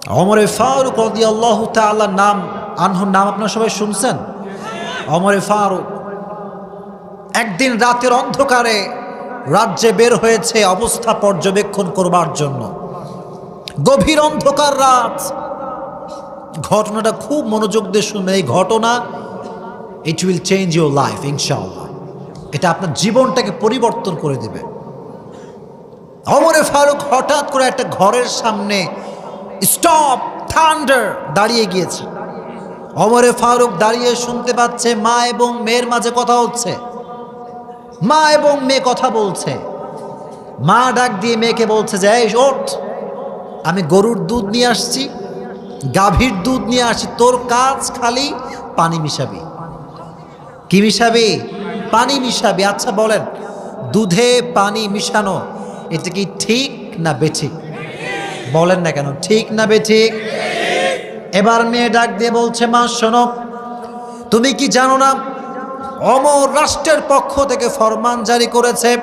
ওমরে ফারুক রাদিয়াল্লাহু তাআলা আনহুর নাম আপনারা সবাই শুনছেন? ওমরে ফারুক একদিন রাতের অন্ধকারে রাজ্যে বের হয়েছে অবস্থা পর্যবেক্ষণ করবার জন্য। গভীর অন্ধকার রাত। ঘটনাটা খুব মনোযোগ দিয়ে শুনবেন। এই ঘটনা it will change your life ইনশাআল্লাহ। এটা আপনার জীবনটাকে পরিবর্তন করে দেবে। ওমরে ফারুক হঠাৎ করে একটা ঘরের সামনে স্টপ থান্ডার দাঁড়িয়ে গিয়েছে। ওমরে ফারুক দাঁড়িয়ে শুনতে পাচ্ছে মা এবং মেয়ের মাঝে কথা হচ্ছে। মা এবং মেয়ে কথা বলছে। মা ডাক দিয়ে মেয়েকে বলছে যে এই ওঠ, আমি গরুর দুধ নিয়ে আসছি, গাভীর দুধ নিয়ে আসছি, তোর কাজ খালি পানি মিশাবি। কি মিশাবি? পানি মিশাবি। আচ্ছা বলেন, দুধে পানি মিশানো এটা কি ঠিক না বেঠিক? বলেন না কেন, ঠিক না বেঠিক? এবার মেয়ে ডাক দিয়ে বলছে মা শোনো, তুমি কি জানো না অমর রাষ্ট্রের পক্ষ থেকে ফরমান জারি করেছে